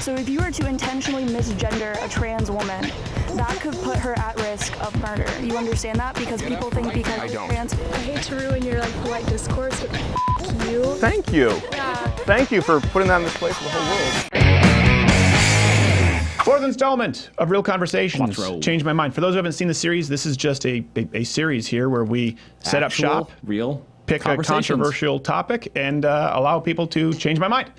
So if you were to intentionally misgender a trans woman, that could put her at risk of murder. You understand that? Because people think because I don't. trans. I hate to ruin your polite discourse, but you. Thank you. Yeah. Thank you for putting that in this place for the whole world. Fourth installment of Real Conversations. Change My Mind. For those who haven't seen the series, this is just a series here where we set up shop, real pick a controversial topic, and allow people to change my mind.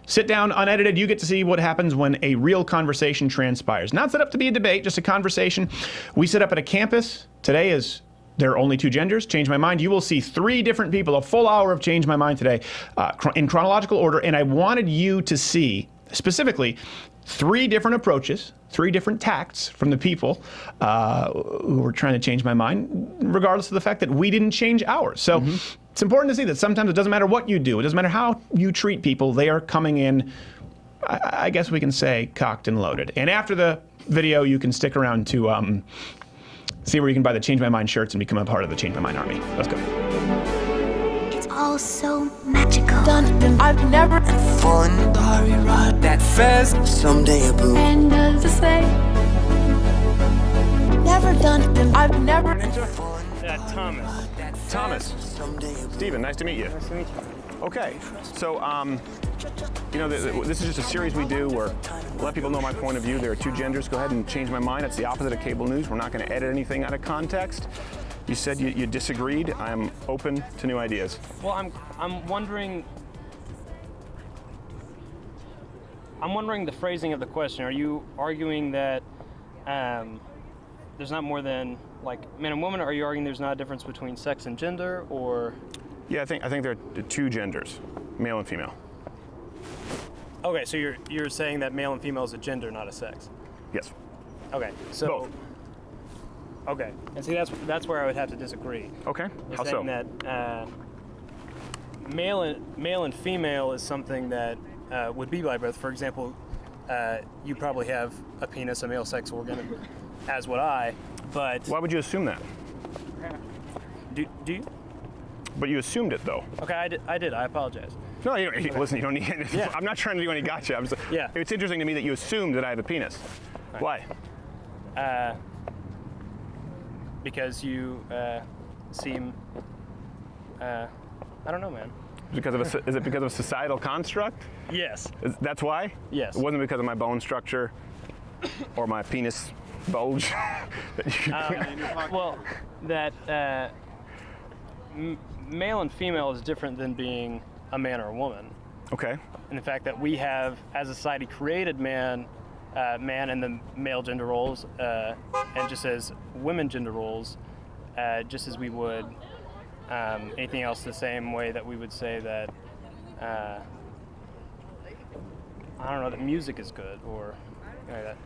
Sit down, unedited. You get to see what happens when a real conversation transpires. Not set up to be a debate, just a conversation. We set up at a campus. Today is there are only two genders. Change My Mind. You will see 3 different people, a full hour of Change My Mind today in chronological order. And I wanted you to see specifically 3 different approaches, 3 different tacts from the people who were trying to change my mind, regardless of the fact that we didn't change ours. So it's important to see that sometimes it doesn't matter what you do. It doesn't matter how you treat people. They are coming in, I guess we can say, cocked and loaded. And after the video, you can stick around to see where you can buy the Change My Mind shirts and become a part of the Change My Mind army. Let's go. It's all so magical. I've never fallen sorry ride that fast. Someday a boo. And does it say? Never done. I've never Thomas. Steven, nice to meet you. Nice to meet you. Okay, so you know, this is just a series we do where let people know my point of view. There are 2 genders. Go ahead and change my mind. It's the opposite of cable news. We're not going to edit anything out of context. You said you disagreed. I'm open to new ideas. Well, I'm wondering the phrasing of the question. Are you arguing that there's not more than like man and woman? Or are you arguing there's not a difference between sex and gender, or? Yeah, I think there are 2 genders, male and female. Okay, so you're saying that male and female is a gender, not a sex. Yes. Okay, so. Both. Okay, and see that's where I would have to disagree. Okay. You're How so? saying that male and female is something that would be by birth. For example, you probably have a penis, a male sex organ, as would I. But Why would you assume that? do you? But you assumed it, though. Okay, I did. I apologize. No, you don't. Listen, you don't need. Yeah. I'm not trying to do any gotcha. I'm just, Yeah. It's interesting to me that you assumed that I have a penis. Right. Why? Because you seem. I don't know, man. Is it because of a societal construct? Yes. That's why? Yes. It wasn't because of my bone structure or my penis bulge. Well, that male and female is different than being a man or a woman. Okay. And the fact that we have, as a society, created man and the male gender roles, and just as women gender roles, just as we would anything else, the same way that we would say that I don't know, that music is good, or that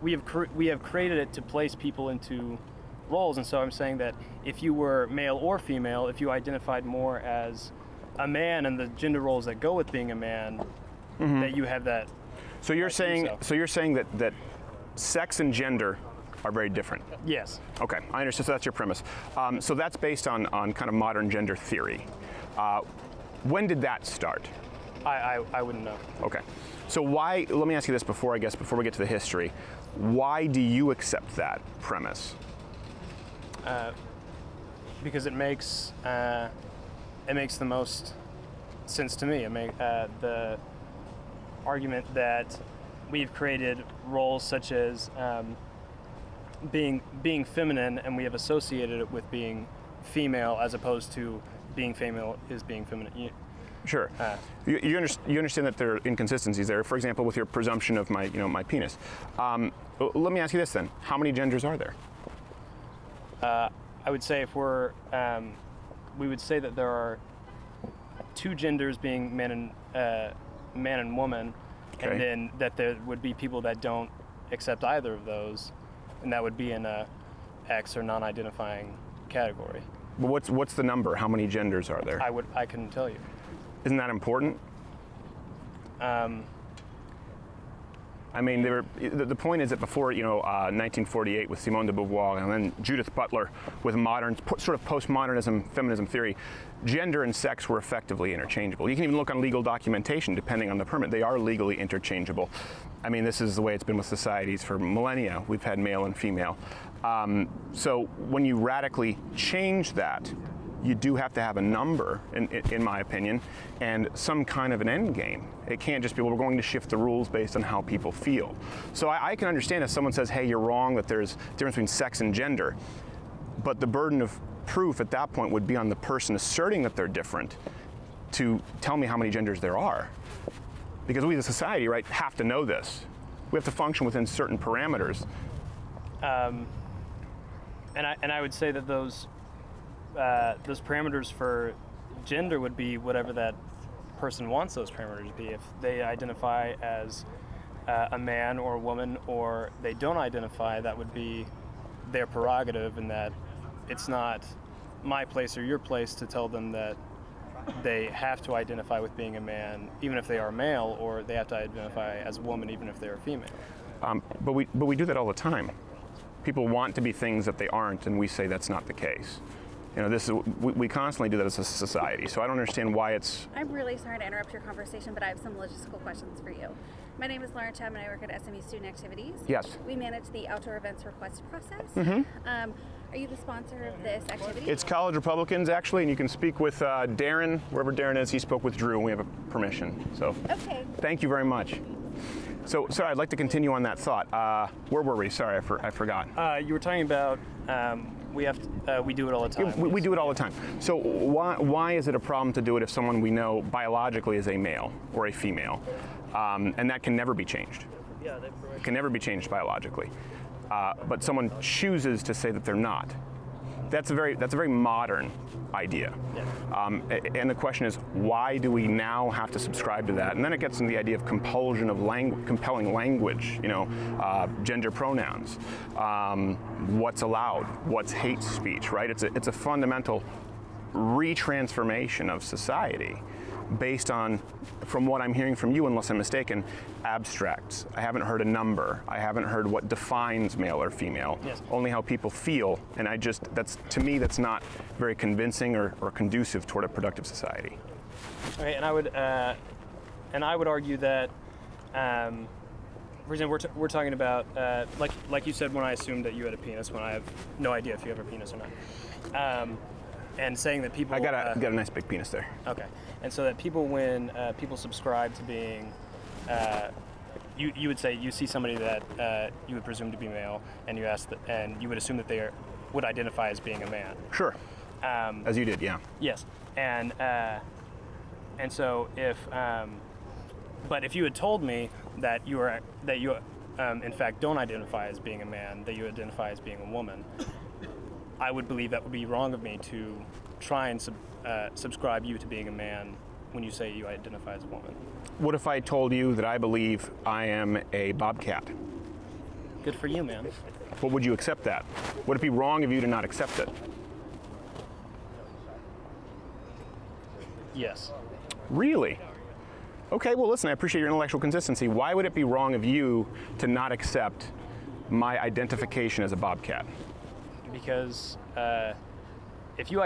we have created it to place people into roles. And so I'm saying that if you were male or female, if you identified more as a man and the gender roles that go with being a man, that you have that. So you're saying that sex and gender are very different. Yes. Okay, I understand. So that's your premise. So that's based on kind of modern gender theory. When did that start? I wouldn't know. Okay. So why? Let me ask you this before we get to the history. Why do you accept that premise? Because it makes the most sense to me. The argument that we've created roles such as being feminine, and we have associated it with being female, as opposed to being female is being feminine. Sure. You understand that there are inconsistencies there. For example, with your presumption of my penis. Let me ask you this then: how many genders are there? I would say if we would say that there are 2 genders, being man and woman, okay. And then that there would be people that don't accept either of those, and that would be in a X or non-identifying category. But what's the number? How many genders are there? I couldn't tell you. Isn't that important? I I mean, the point is that before 1948 with Simone de Beauvoir and then Judith Butler with modern sort of postmodernism, feminism theory, gender and sex were effectively interchangeable. You can even look on legal documentation, depending on the permit, they are legally interchangeable. I mean, this is the way it's been with societies for millennia. We've had male and female. So when you radically change that, you do have to have a number, in my opinion, and some kind of an end game. It can't just be, well, we're going to shift the rules based on how people feel. So I can understand if someone says, hey, you're wrong, that there's a difference between sex and gender, but the burden of proof at that point would be on the person asserting that they're different to tell me how many genders there are. Because we as a society, right, have to know this. We have to function within certain parameters. And I would say that those parameters for gender would be whatever that person wants those parameters to be. If they identify as a man or a woman, or they don't identify, that would be their prerogative, and that it's not my place or your place to tell them that they have to identify with being a man even if they are male, or they have to identify as a woman even if they're female. But we do that all the time. People want to be things that they aren't, and we say that's not the case. We constantly do that as a society, so I don't understand why it's... I'm really sorry to interrupt your conversation, but I have some logistical questions for you. My name is Lauren Chapman, and I work at SMU Student Activities. Yes. We manage the outdoor events request process. Mm-hmm. Are you the sponsor of this activity? It's College Republicans, actually, and you can speak with Darren, wherever Darren is. He spoke with Drew, and we have a permission. So, okay. Thank you very much. So, sorry, I'd like to continue on that thought. Where were we? Sorry, I forgot. You were talking about we do it all the time. We do it all the time. So why is it a problem to do it if someone we know biologically is a male or a female, and that can never be changed? Yeah, it can never be changed biologically. But someone chooses to say that they're not. That's a very modern idea. Yeah. And the question is, why do we now have to subscribe to that? And then it gets into the idea of compulsion of compelling language, gender pronouns, what's allowed, what's hate speech, right? It's a fundamental retransformation of society based on, from what I'm hearing from you, unless I'm mistaken, abstracts. I haven't heard a number. I haven't heard what defines male or female. Yes. Only how people feel. And to me, that's not very convincing or conducive toward a productive society. Okay, and I would argue that, for example, we're talking about, like you said, when I assumed that you had a penis, when I have no idea if you have a penis or not. And saying that people... I got a nice big penis there. Okay. And so that people, when people subscribe to being... you would say you see somebody that you would presume to be male, and you ask and you would assume that they would identify as being a man. Sure. As you did, yeah. Yes. And so but if you had told me that you in fact don't identify as being a man, that you identify as being a woman, I would believe that would be wrong of me to try and subscribe you to being a man when you say you identify as a woman. What if I told you that I believe I am a bobcat? Good for you, man. Well, would you accept that? Would it be wrong of you to not accept it? Yes. Really? Okay, well listen, I appreciate your intellectual consistency. Why would it be wrong of you to not accept my identification as a bobcat? Because if you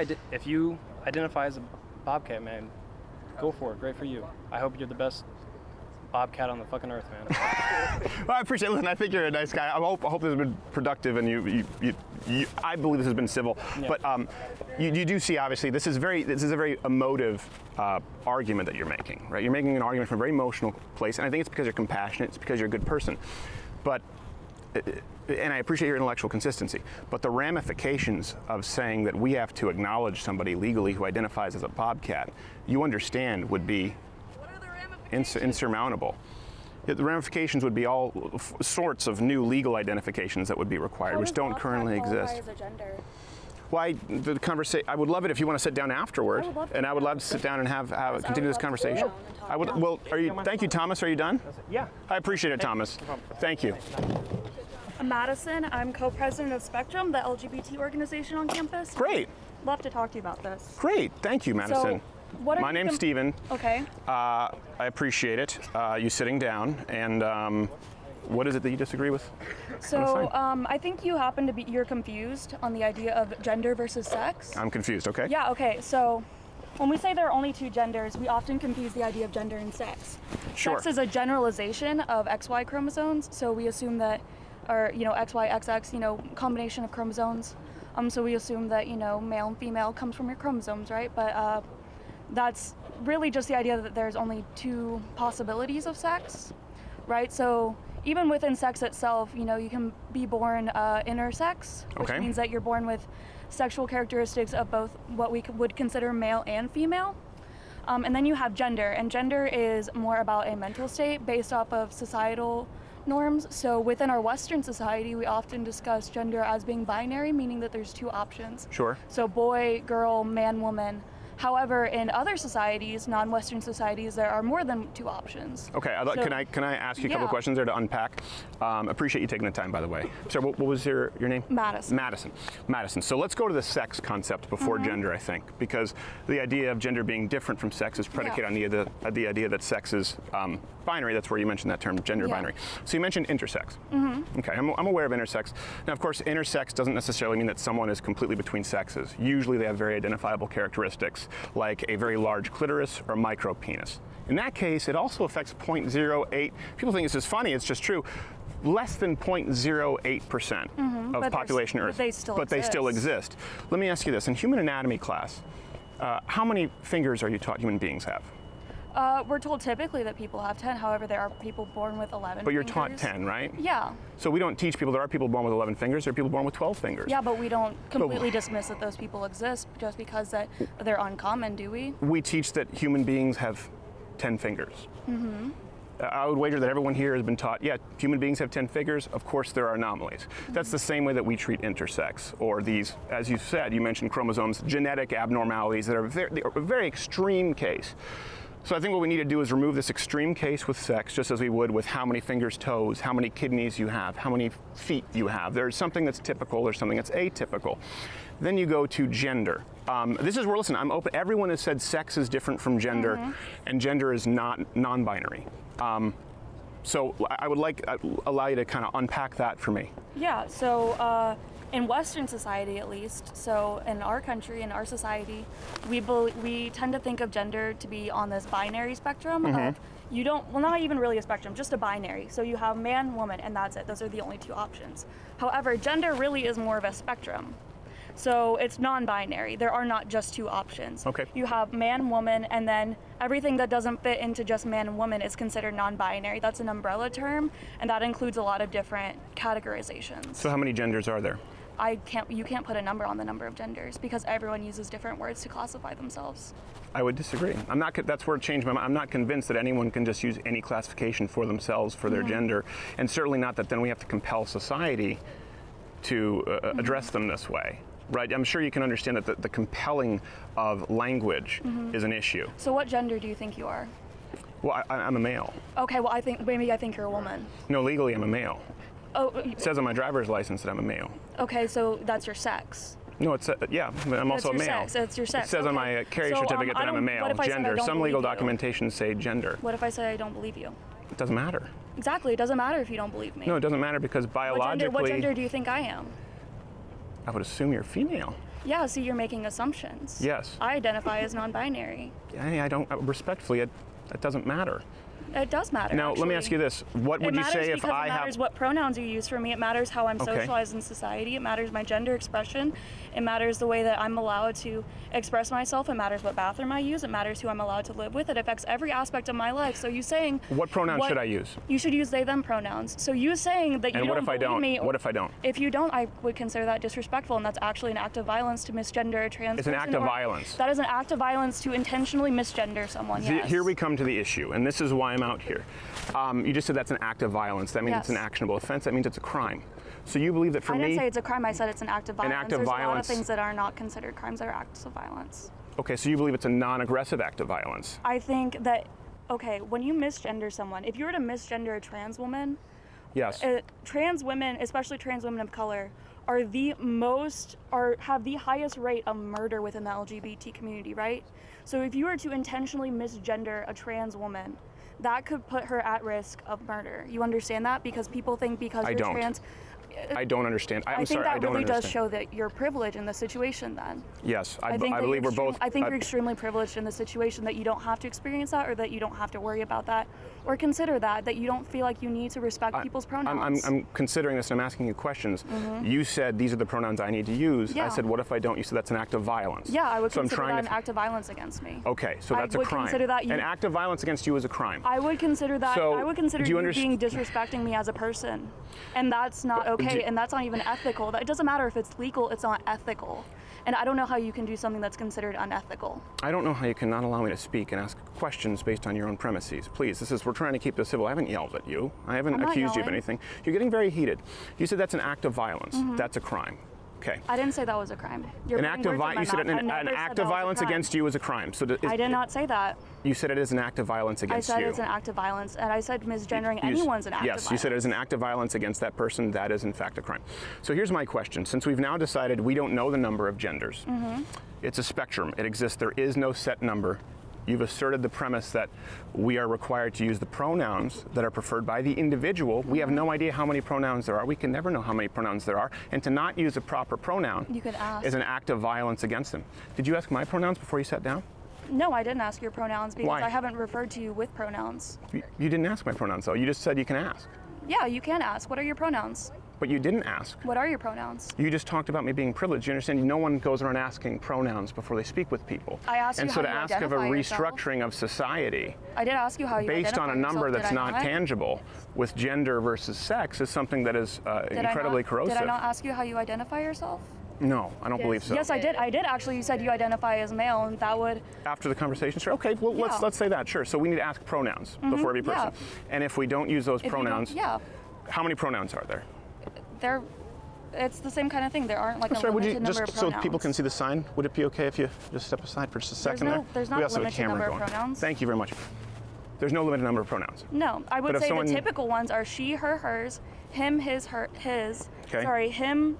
identify as a bobcat, man, go for it. Great for you. I hope you're the best bobcat on the fucking earth, man. Well, I appreciate it. Listen, I think you're a nice guy. I hope this has been productive, and I believe this has been civil. Yeah. But you do see, obviously, this is a very emotive argument that you're making, right? You're making an argument from a very emotional place, and I think it's because you're compassionate. It's because you're a good person. But and I appreciate your intellectual consistency, but the ramifications of saying that we have to acknowledge somebody legally who identifies as a bobcat, you understand, would be insurmountable. The ramifications would be all sorts of new legal identifications that would be required, which don't currently exist. Why the conversation? I would love it if you want to sit down afterward, and I would love to sit down and have continue this conversation. I would. Well, are you? Thank you, Thomas. Are you done? Yeah. I appreciate it, Thomas. Thank you. I'm Madison. I'm co-president of Spectrum, the LGBT organization on campus. Great. Love to talk to you about this. Great. Thank you, Madison. So, my name's Steven. Okay. I appreciate it. You sitting down, and What is it that you disagree with? So I think you happen to be, you're confused on the idea of gender versus sex. I'm confused, okay? Yeah, okay, so when we say there are only two genders, we often confuse the idea of gender and sex. Sure. Sex is a generalization of XY chromosomes, so we assume that, or, XY, XX, combination of chromosomes. So we assume that, male and female comes from your chromosomes, right? But that's really just the idea that there's only two possibilities of sex, right? So even within sex itself, you can be born intersex, which Okay. means that you're born with sexual characteristics of both what we would consider male and female. And then you have gender, and gender is more about a mental state based off of societal norms. So within our Western society, we often discuss gender as being binary, meaning that there's two options. Sure. So boy, girl, man, woman. However, in other societies, non-Western societies, there are more than two options. Okay, So- can I ask you a couple Yeah. questions there to unpack? Appreciate you taking the time, by the way. Sir, what was your name? Madison. Madison. So let's go to the sex concept before gender, I think, because the idea of gender being different from sex is predicated on the idea that sex is binary. That's where you mentioned that term, gender Yeah. binary. So you mentioned intersex. Okay, I'm aware of intersex. Now, of course, intersex doesn't necessarily mean that someone is completely between sexes. Usually they have very identifiable characteristics, like a very large clitoris or micro penis. In that case, it also affects 0.08. People think this is funny, it's just true. Less than 0.08% of But population but Earth. they still But they still exist. Let me ask you this. In human anatomy class, how many fingers are you taught human beings have? We're told typically that people have 10. However, there are people born with 11 But you're fingers. taught 10, right? Yeah. So we don't teach people, there are people born with 11 fingers, there are people born with 12 fingers. Yeah, but we don't completely dismiss that those people exist just because that they're uncommon, do we? We teach that human beings have 10 fingers. I would wager that everyone here has been taught, yeah, human beings have 10 fingers. Of course, there are anomalies. That's the same way that we treat intersex, or these, as you said, you mentioned chromosomes, genetic abnormalities that are a very extreme case. So I think what we need to do is remove this extreme case with sex, just as we would with how many fingers, toes, how many kidneys you have, how many feet you have. There's something that's typical, there's something that's atypical. Then you go to gender. This is where, listen, I'm open. Everyone has said sex is different from gender, and gender is not non-binary. So I would allow you to kind of unpack that for me. Yeah, so in Western society at least, so in our country, in our society, we tend to think of gender to be on this binary spectrum of not even really a spectrum, just a binary. So you have man, woman, and that's it. Those are the only two options. However, gender really is more of a spectrum. So it's non-binary. There are not just two options. Okay. You have man, woman, and then everything that doesn't fit into just man and woman is considered non-binary. That's an umbrella term, and that includes a lot of different categorizations. So how many genders are there? You can't put a number on the number of genders because everyone uses different words to classify themselves. I would disagree. That's where it changed my mind. I'm not convinced that anyone can just use any classification for themselves for their gender, and certainly not that then we have to compel society to address them this way. Right, I'm sure you can understand that the compelling of language is an issue. So what gender do you think you are? Well, I'm a male. Okay, well I think you're a woman. No, legally I'm a male. Oh, It says on my driver's license that I'm a male. okay, so that's your sex. No, I'm also a That's your male. sex. It's your sex. It says on Okay. my carrier So, certificate that I'm a what male. if I said I Gender. don't Some legal believe you? documentations say gender. What if I say I don't believe you? It doesn't matter. Exactly, it doesn't matter if you don't believe me. No, it doesn't matter because biologically, What gender do you think I am? I would assume you're female. Yeah, see, you're making assumptions. Yes. I identify as non-binary. I don't, respectfully, it doesn't matter. It does matter. Now, let me ask you this. What would you say if I It matters have... what pronouns you use for me. It matters how I'm Okay. socialized in society. It matters my gender expression. It matters the way that I'm allowed to express myself. It matters what bathroom I use. It matters who I'm allowed to live with. It affects every aspect of my life. So you saying... What pronoun should I use? You should use they, them pronouns. So you saying that you And what don't if I believe don't? me... What if I don't? If you don't, I would consider that disrespectful, and that's actually an act of violence to misgender a trans It's an person, act of or- violence. That is an act of violence to intentionally misgender someone, yes. Here we come to the issue, and this is why I'm out here. You just said that's an act of violence. That means it's an Yes. actionable offense. That means it's a crime. So you believe that for I me... didn't say it's a crime, I said it's an act of violence. act of There's a lot of violence. things that are not considered crimes that are acts of violence. Okay, so you believe it's a non-aggressive act of violence. I think that, okay, when you misgender someone, if you were to misgender a trans woman, Yes. trans women, especially trans women of color, have the highest rate of murder within the LGBT community, right? So if you were to intentionally misgender a trans woman, that could put her at risk of murder. You understand that? Because people think because I you're don't. trans. I don't understand. I I'm think sorry, that I don't really understand. does show that you're privileged in the situation then. Yes, I think that believe you're we're both. I think you're extremely privileged in the situation that you don't have to experience that, or that you don't have to worry about that, or consider that you don't feel like you need to respect people's pronouns. I'm considering this and I'm asking you questions. You said these are the pronouns I need to use. Yeah. I said, what if I don't? You said that's an act of violence. Yeah, I would so consider I'm that trying an act of violence against me. Okay, so that's I a would crime. consider that an act of violence against you is a crime. I would consider that. So, I would consider do you you being disrespecting me as a person, and that's not okay, and that's not even ethical. It doesn't matter if it's legal; it's not ethical. And I don't know how you can do something that's considered unethical. I don't know how you can not allow me to speak and ask questions based on your own premises. Please, we're trying to keep this civil. I haven't yelled at you. I haven't I'm not accused you of yelling. anything. You're getting very heated. You said that's an act of violence. That's a crime. Okay. I didn't say that was a crime. You're An putting act of words in my you said mouth. I an never said act that of was a violence crime. against you is a crime. So I did not say that. You said it is an act of violence I against said you. it's an act of violence, and I said misgendering anyone's an act of violence. Yes, you said it is an act of violence against that person. That is in fact a crime. So here's my question. Since we've now decided we don't know the number of genders, it's a spectrum. It exists. There is no set number. You've asserted the premise that we are required to use the pronouns that are preferred by the individual. We have no idea how many pronouns there are. We can never know how many pronouns there are. And to not use a proper pronoun You could ask. is an act of violence against them. Did you ask my pronouns before you sat down? No, I didn't ask your pronouns because Why? I haven't referred to you with pronouns. You didn't ask my pronouns, though. You just said you can ask. Yeah, you can ask. What are your pronouns? But you didn't ask. What are your pronouns? You just talked about me being privileged. You understand? No one goes around asking pronouns before they speak with people. I asked you and so how to you ask of a identify yourself. restructuring of society I did ask you how you based identify on a number yourself. that's Did I not tangible with gender versus sex is something that is incredibly corrosive. Did I not ask you how you identify yourself? No, I don't believe so. Yes, I did. I did actually. You said you identify as male, and that would. After the conversation, sure. Okay, well, Yeah. let's say that, sure. So we need to ask pronouns before every person. yeah. And if we don't use those if you don't- pronouns, Yeah, how many pronouns are there? it's the same kind of thing. There aren't like I'm a sorry, would you limited number just of so pronouns. people can see the sign? Would it be okay if you just step aside for just a second there? There's not We a also have a limited camera number going. of pronouns. Thank you very much. There's no limited number of pronouns. No, I But would if say someone- the typical ones are she, her, hers, him, his, her, his. Okay. Sorry, him,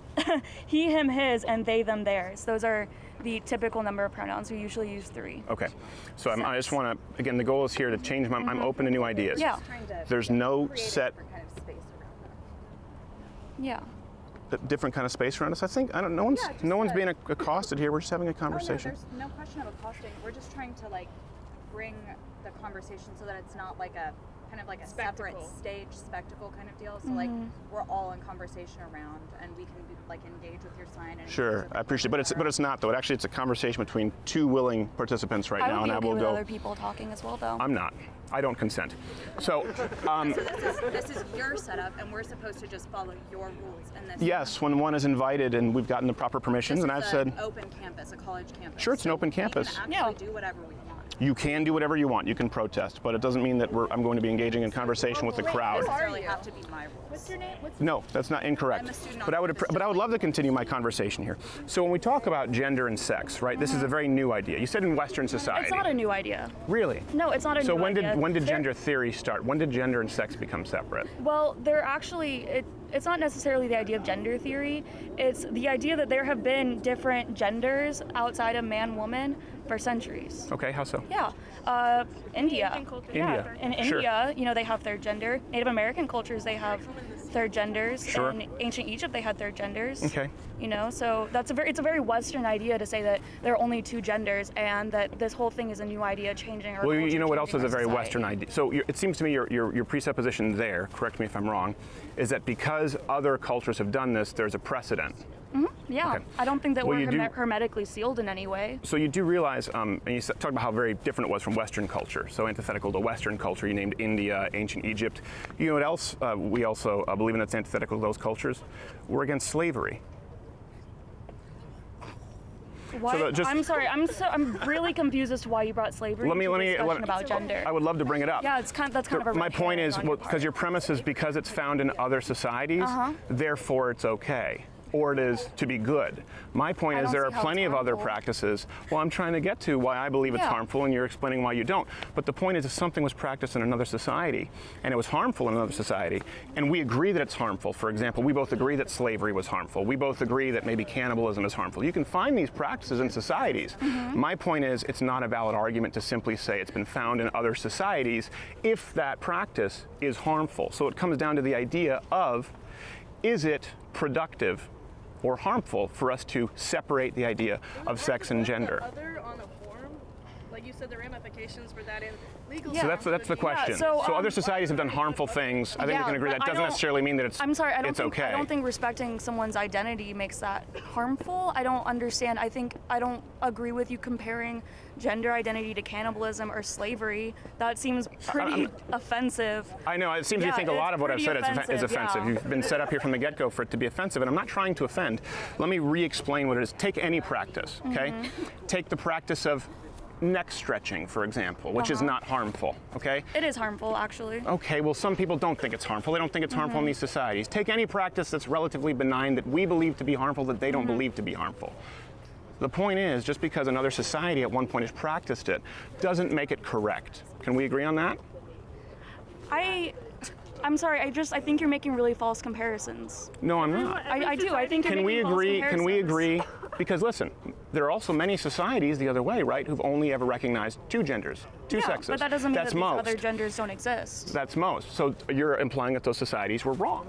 he, him, his, and they, them, theirs. Those are the typical number of pronouns. We usually use 3. Okay. So I just want to, again, the goal is here to change my, I'm open to new ideas. Yeah. There's no set, Kind of space around them. Yeah. different kind of space around us. I think, no one's, Yeah, just no one's a- being accosted here. We're just having a Oh, no, conversation. there's no question of accosting. We're just trying to bring the conversation so that it's not like a kind of like a separate stage spectacle kind of deal. So we're all in conversation around, and we can engage with your sign. And Sure, I appreciate it. But it's not, though. It's a conversation between 2 willing participants right I now, would and be I okay will with go. other people talking as well, though. I'm not. I don't consent. So, this is your setup, and we're supposed to just follow your rules. And this yes, when one is invited and we've gotten the proper permissions, and I've said, an open campus, a college campus. Sure, it's an open campus. We can actually do whatever we want. you can do whatever you want. You can protest, but it doesn't mean that I'm going to be engaging in conversation with the crowd. Necessarily have to be my rules. What's your name? No, that's not incorrect. I'm a student But I would, on campus, but I would love to continue my conversation here. So when we talk about gender and sex, right? This is a very new idea. You said in Western society. It's not a new idea. Really? No, it's not a So new idea. when did There- gender theory start? When did gender and sex become separate? Well, they're actually, it's not necessarily the idea of gender theory. It's the idea that there have been different genders outside of man, woman for centuries. Okay, how so? Yeah. India. India. Yeah. In Sure. India, they have third gender. Native American cultures, they have third genders. Sure. In ancient Egypt, they had third genders. Okay. So it's a very Western idea to say that there are only 2 genders and that this whole thing is a new idea changing our Well, culture, you know what else changing is a our very society. Western idea? So it seems to me your presupposition there, correct me if I'm wrong, is that because other cultures have done this, there's a precedent. Yeah. Okay. I don't think that Well, we're you do- hermetically sealed in any way. So you do realize, and you talked about how very different it was from Western culture. So antithetical to Western culture, you named India, ancient Egypt. You know what else we also believe in that's antithetical to those cultures? We're against slavery. Why? that just- I'm sorry. I'm really confused as to why you brought slavery Let me- into let me- discussion let- about gender. I would love to bring it up. Yeah, that's kind of a My red point herring is, on your because part. your premise is because it's found in other societies, therefore it's okay. or it is to be good. My point I is don't there are see how plenty it's of other harmful. practices. Well, I'm trying to get to why I believe it's Yeah. harmful, and you're explaining why you don't. But the point is, if something was practiced in another society, and it was harmful in another society, and we agree that it's harmful, for example, we both agree that slavery was harmful, we both agree that maybe cannibalism is harmful. You can find these practices in societies. My point is, it's not a valid argument to simply say it's been found in other societies if that practice is harmful. So it comes down to the idea of, is it productive or harmful for us to separate the idea of sex and gender? Other on a form, like you said, the ramifications for that in legal. Yeah. So that's the question. so, Other societies have done harmful things. I think we can agree that but I doesn't don't- necessarily mean that it's I'm sorry, I don't it's think okay. I don't think respecting someone's identity makes that harmful. I don't understand. I don't agree with you comparing gender identity to cannibalism or slavery. That seems pretty offensive. I know, it seems you Yeah, think a lot it's of what I've pretty said is offensive, offensive. yeah. You've been set up here from the get-go for it to be offensive, and I'm not trying to offend. Let me re-explain what it is. Take any practice, okay? Take the practice of neck stretching, for example, which is not harmful, okay? It is harmful, actually. Okay, well, some people don't think it's harmful. They don't think it's harmful in these societies. Take any practice that's relatively benign that we believe to be harmful that they don't believe to be harmful. The point is, just because another society at one point has practiced it doesn't make it correct. Can we agree on that? I'm sorry. I think you're making really false comparisons. No, I'm not. I do. I think you're Can we making false agree? Can we comparisons. agree? Because listen, there are also many societies the other way, right, who've only ever recognized two genders, two Yeah, sexes. but that doesn't mean That's that these most. other genders don't exist. That's most. So you're implying that those societies were wrong.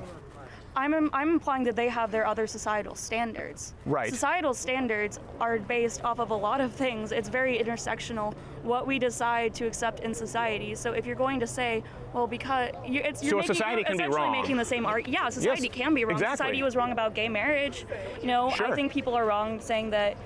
I'm implying that they have their other societal standards. Right. Societal standards are based off of a lot of things. It's very intersectional what we decide to accept in society. So if you're going to say, well, because you're So a society can be essentially wrong. making the same argument. Yeah, society Yes, can be wrong. exactly. Society was wrong about gay marriage. Sure. I think people are wrong saying that,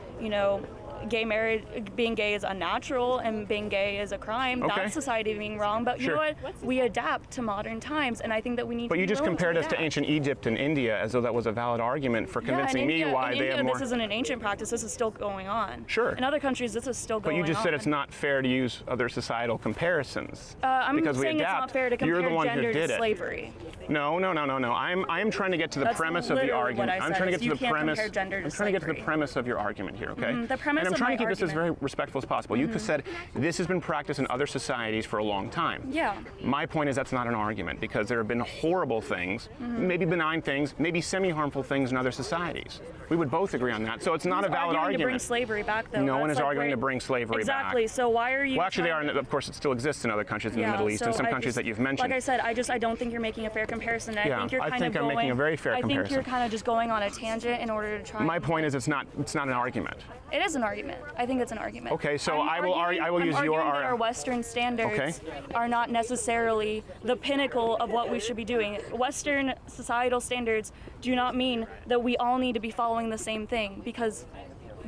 gay marriage, being gay is unnatural and being gay is a crime. Okay. That's society being wrong. But you Sure. know what? We adapt to modern times, and I think that we need But to you be just willing compared us to adapt. ancient Egypt and India as though that was a valid argument for convincing in me India, why in they India, have more. this isn't an ancient practice. This is still going on. Sure. In other countries, this is still But going on. you just said it's not fair to use other societal comparisons. I'm because we saying adapt. it's not fair to compare You're the one gender who did to it. slavery. No. I'm trying to get to the That's premise of the literally argument. what I I'm said, trying to is get to you the can't premise. compare gender to I'm trying to get to the slavery. premise of your argument here, okay? The premise and I'm of trying my to keep this as very argument. respectful as possible. You said this has been practiced in other societies for a long time. Yeah. My point is that's not an argument because there have been horrible things, maybe benign things, maybe semi-harmful things in other societies. We would both agree on that. So it's not a valid arguing argument. to bring slavery back, though. No one That's is like arguing where- to bring slavery exactly. back. So why are you? Well, actually, they trying are. Of course, it still exists in other countries in the Yeah, Middle East and so some I countries just- that you've mentioned. Like I said, I don't think you're making a fair comparison. Yeah, I think you're I kind think of I'm going. making a very fair I think comparison. you're kind of just going on a tangent in order to try. My and- point is it's not an argument. It is an argument. I think it's an argument. Okay, so I'm I will arguing use your that our Western standards Okay. are not necessarily the pinnacle of what we should be doing. Western societal standards do not mean that we all need to be following the same thing because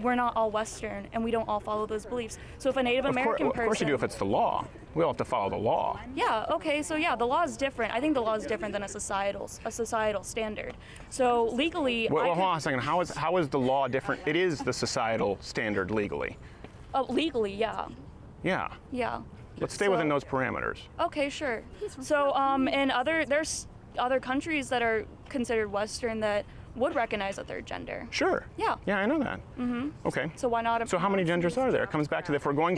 we're not all Western and we don't all follow those beliefs. So if a Native American Of person, course you do if it's the law. We all have to follow the law. yeah, okay, so yeah, the law is different. I think the law is different than a societal standard. So legally, Well, hold on a second. How is the law different? It is the societal standard legally. legally, yeah, Yeah. yeah. Let's stay So- within those parameters. Okay, sure. So, there's other countries that are considered Western that would recognize a third gender. Sure. Yeah. Yeah, I know that. Mm-hmm. Okay. So why not? So how many genders are there? It comes back to if we're going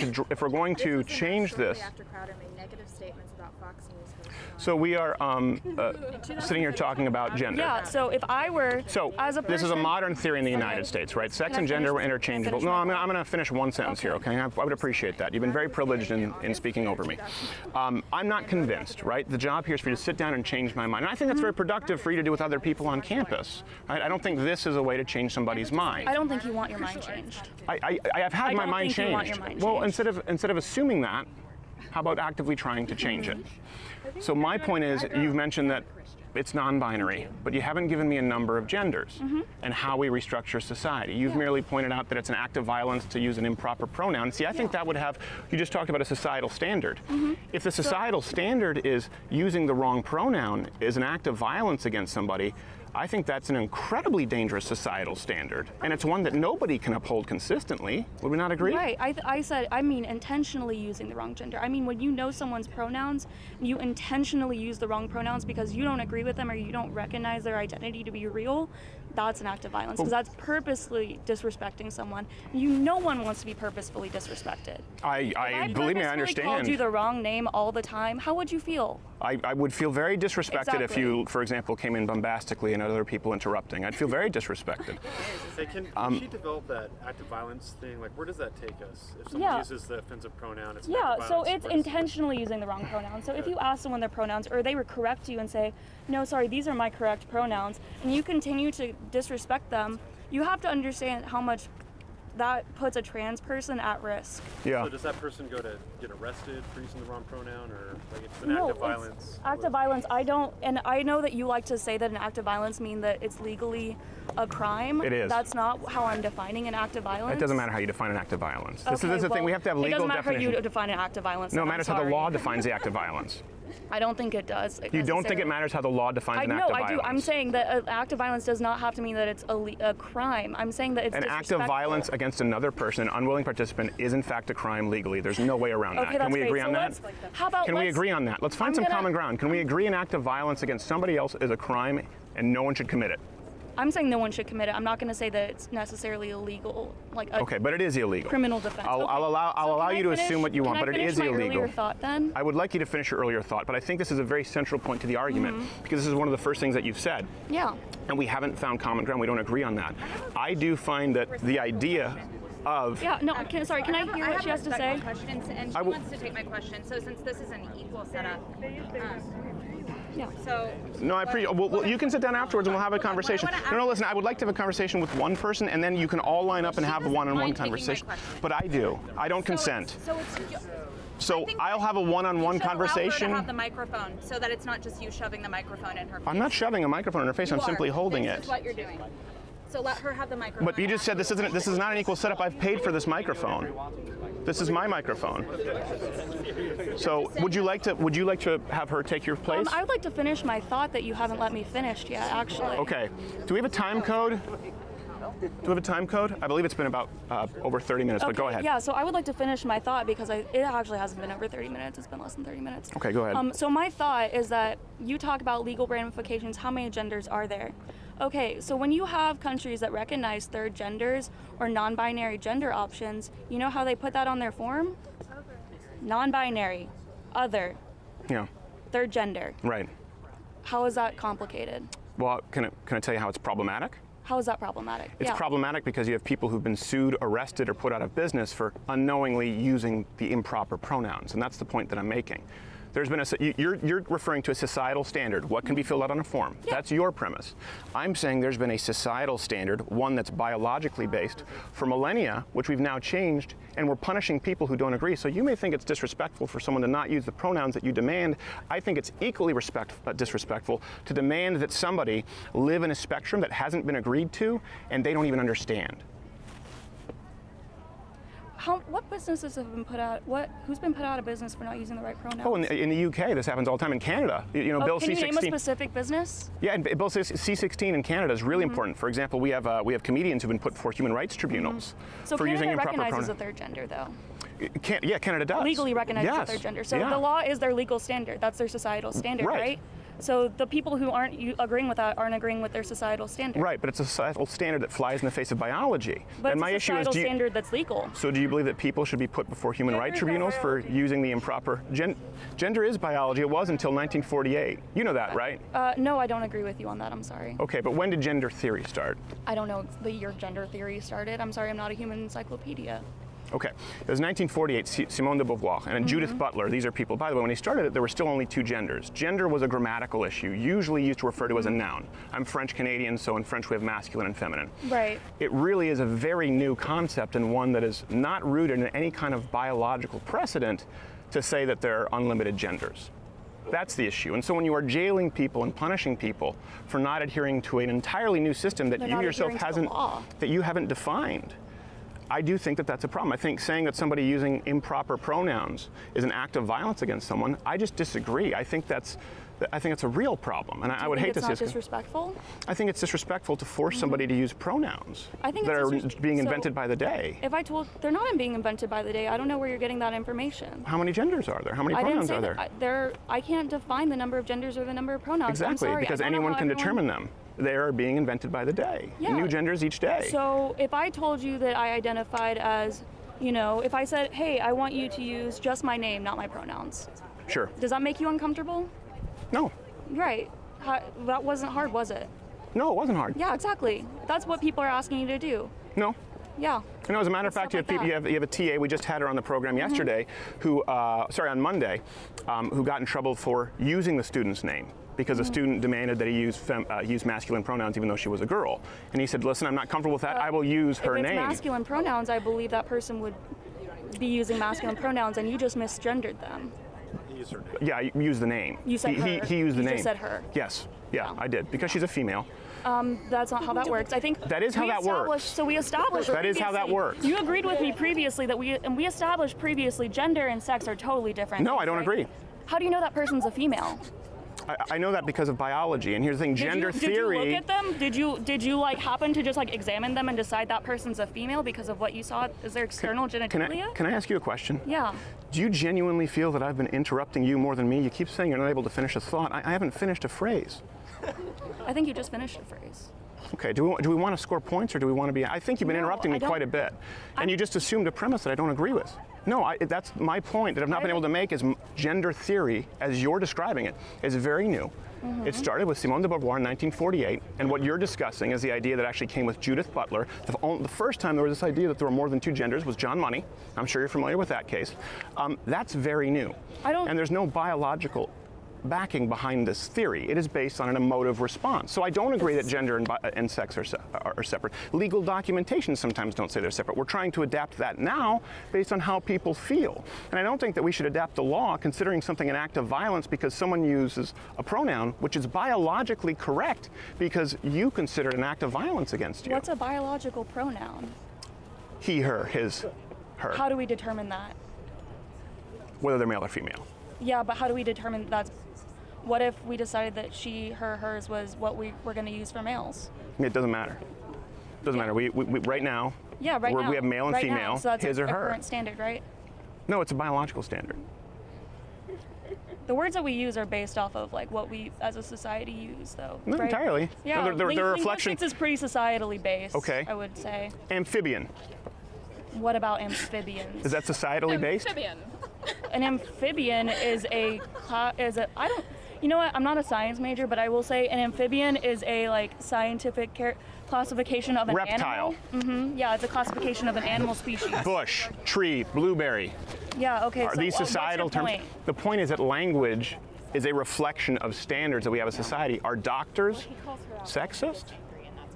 to change this. After Crowder made negative statements about Fox News. So we are sitting here talking about gender. Yeah. So if I were, So as a person, this is a modern theory in the United States, right? Sex and gender were interchangeable. No, I'm going to finish one sentence here, okay? I would appreciate that. You've been very privileged in speaking over me. I'm not convinced, right? The job here is for you to sit down and change my mind. And I think that's very productive for you to do with other people on campus. Right? I don't think this is a way to change somebody's mind. I don't think you want your mind changed. I have had I my don't mind think you want changed. your mind Well, changed. instead of assuming that, how about actively trying to change it? So my point is, you've mentioned that it's non-binary, but you haven't given me a number of genders and how we restructure society. You've merely pointed out that it's an act of violence to use an improper pronoun. See, I think that would have, you just talked about a societal standard. If the societal standard is using the wrong pronoun is an act of violence against somebody, I think that's an incredibly dangerous societal standard, and it's one that nobody can uphold consistently. Would we not agree? Right. I mean intentionally using the wrong gender. I mean when you know someone's pronouns, you intentionally use the wrong pronouns because you don't agree with them or you don't recognize their identity to be real, that's an act of violence because that's purposely disrespecting someone. No one wants to be purposefully disrespected. I believe me, I If I understand. called you the wrong name all the time, how would you feel? I would feel very disrespected if Exactly. you, for example, came in bombastically and other people interrupting. I'd feel very disrespected. Hey, can she develop that active violence thing? Like, where does that take us? If someone Yeah. uses the offensive pronoun, it's Yeah, active so violence. it's Where does- intentionally using the wrong pronouns. So if you ask someone their pronouns or they would correct you and say, no, sorry, these are my correct pronouns, and you continue to disrespect them, you have to understand how much that puts a trans person at risk. Yeah. So does that person go to get arrested for using the wrong pronoun, or like it's an act of violence? Act of violence, I know that you like to say that an act of violence means that it's legally a crime. It is. That's not how I'm defining an act of violence. It doesn't matter how you define an act of violence. This Okay, is the thing, we have to have it legal doesn't matter how definition. you define an act of violence. No, it then, matters I'm how the law sorry. defines the act of violence. I don't think it does. You don't think it matters how the law defines an act of violence? I do. I'm saying that an act of violence does not have to mean that it's a crime. I'm saying that it's An act of disrespectful. violence against another person, an unwilling participant, is in fact a crime legally. There's no way around Okay, that. Can that's we great. agree So on that? let's- How about Can we let's- agree on that? Let's find I'm some gonna- common ground. Can we agree an act of violence against somebody else is a crime and no one should commit it? I'm saying no one should commit it. I'm not going to say that it's necessarily illegal, like a Okay, but it is illegal. criminal defense. I'll Okay. allow So allow can you I to finish- assume what you want, can but I it is finish my illegal. earlier thought then? I would like you to finish your earlier thought, but I think this is a very central point to the argument because this is one of the first things that you've said. Yeah. And we haven't found common ground. We don't agree on that. I do find that the idea of Yeah. No. Sorry. Can I hear what she has to say? Questions, and she wants to take my question. So since this is an equal setup, Yeah. so no, I appreciate. Well, you can sit down afterwards and we'll have a conversation. No, listen. I would like to have a conversation with one person, and then you can all line up and have a one-on-one mind taking my conversation. question. But I do. I don't consent. So it's So I'll have a one-on-one you should allow her conversation. to have the microphone, so that it's not just you shoving the microphone in her face. I'm not shoving a microphone in her face. I'm You simply are. holding This it. is what you're doing. So let her have the microphone. But you just said this is not an equal setup. I've paid for this microphone. This is my microphone. So would you like to have her take your place? I would like to finish my thought that you haven't let me finish yet. Actually. Okay. Do we have a time code? Do we have a time code? I believe it's been about over 30 minutes, but go ahead. Yeah, so I would like to finish my thought because it actually hasn't been over 30 minutes. It's been less than 30 minutes. Okay, go ahead. So my thought is that you talk about legal ramifications. How many genders are there? Okay, so when you have countries that recognize third genders or non-binary gender options, you know how they put that on their form? Non-binary, other, Yeah. third gender. Right. How is that complicated? Well, can I tell you how it's problematic? How is that problematic? It's problematic because you have people who've been sued, arrested, or put out of business for unknowingly using the improper pronouns, and that's the point that I'm making. There's been you're referring to a societal standard. What can be filled out on a form? Yeah. That's your premise. I'm saying there's been a societal standard, one that's biologically based, for millennia, which we've now changed, and we're punishing people who don't agree. So you may think it's disrespectful for someone to not use the pronouns that you demand. I think it's equally disrespectful to demand that somebody live in a spectrum that hasn't been agreed to, and they don't even understand. What businesses have been put out? Who's been put out of business for not using the right pronouns? Oh, in the UK, this happens all the time. In Canada, Bill can C-16. you name a specific business? Yeah, and Bill C-16 in Canada is really important. For example, we have comedians who've been put before human rights tribunals So for Canada using improper recognizes pronouns. a third gender, though. Canada does. Legally recognizes Yes. a third gender. So Yeah. the law is their legal standard. That's their societal standard, Right. right? So the people who aren't agreeing with that aren't agreeing with their societal standard. Right, but it's a societal standard that flies in the face of biology. But and it's my a issue is, societal standard that's legal. so do you believe that people should be put before human rights tribunals for using the improper gender is biology? It was until 1948. You know that, right? No, I don't agree with you on that. I'm sorry. Okay, but when did gender theory start? I don't know the year gender theory started. I'm sorry, I'm not a human encyclopedia. Okay, it was 1948, Simone de Beauvoir and Judith Butler. These are people, by the way, when they started it, there were still only two genders. Gender was a grammatical issue, usually used to refer to as a noun. I'm French-Canadian, so in French we have masculine and feminine. Right. It really is a very new concept and one that is not rooted in any kind of biological precedent to say that there are unlimited genders. That's the issue. And so when you are jailing people and punishing people for not adhering to an entirely new system that They're you not yourself adhering to the hasn't, law. that you haven't defined, I do think that that's a problem. I think saying that somebody using improper pronouns is an act of violence against someone, I just disagree. I think that's I think it's a real problem, and I would hate to see it's this. not disrespectful? I think it's disrespectful to force somebody to use pronouns I think that it's are being invented by the day. If I told, they're not being invented by the day. I don't know where you're getting that information. How many genders are there? How many I didn't pronouns say are there? that. I can't define the number of genders or the number of pronouns. I'm Exactly, sorry. because I don't know anyone how can everyone- determine them. They are being invented by the day. Yeah. New genders each day. So if I told you that I identified as, if I said, hey, I want you to use just my name, not my pronouns, Sure. does that make you uncomfortable? No. Right. That wasn't hard, was it? No, it wasn't hard. Yeah, exactly. That's what people are asking you to do. No. Yeah. You know, as a matter of fact, you Stuff like have a TA. We just had her on the program yesterday, on Monday, who got in trouble for using the student's name because a student demanded that he use masculine pronouns even though she was a girl. And he said, "Listen, I'm not comfortable with that. I will use her If it's name." masculine pronouns, I believe that person would be using masculine pronouns, and you just misgendered them. Yeah, you use the name. You said her. He used the You name. just said her. Yes. Yeah, I did because she's a female. That's not how that works. I think That is how that works. So we established. That is how that previously- works. You agreed with me previously that we established previously gender and sex are totally different. No, things, I don't right? agree. How do you know that person's a female? I know that because of biology. And here's the thing: gender did theory. you look at them? Did you like happen to just like examine them and decide that person's a female because of what you saw? Is there external genitalia? Can I ask you a question? Yeah. Do you genuinely feel that I've been interrupting you more than me? You keep saying you're not able to finish a thought. I haven't finished a phrase. I think you just finished a phrase. Okay, do we want to score points or do we want to be... I think you've been No, interrupting me I don't- quite a bit. And you just assumed a premise that I don't agree with. No, that's my point that I've not been able to make is gender theory, as you're describing it, is very new. It started with Simone de Beauvoir in 1948, and what you're discussing is the idea that actually came with Judith Butler. The first time there was this idea that there were more than two genders was John Money. I'm sure you're familiar with that case. That's very new. And there's no biological backing behind this theory. It is based on an emotive response. So I don't agree that gender and sex are separate. Legal documentation sometimes don't say they're separate. We're trying to adapt that now based on how people feel. And I don't think that we should adapt the law considering something an act of violence because someone uses a pronoun which is biologically correct because you consider it an act of violence against you. What's a biological pronoun? He, her, his, her. How do we determine that? Whether they're male or female. Yeah, but how do we determine that's... What if we decided that she, her, hers was what we were going to use for males? It doesn't matter. Doesn't matter. We right now, Yeah, right now. we have male and right female, now. So that's his a or her. current standard, right? No, it's a biological standard. The words that we use are based off of like what we as a society use, though. Not right? entirely. Yeah, No, they're a reflection. linguistics is pretty societally based. Okay. I would say. Amphibian. What about amphibians? Is that societally based? An amphibian is I don't. You know what? I'm not a science major, but I will say an amphibian is a like scientific classification of an Reptile. animal. Yeah, it's a classification of an animal species. Bush, tree, blueberry. Yeah. Okay. Are so these what's your societal terms? point? The point is that language is a reflection of standards that we have as a society. Are doctors sexist?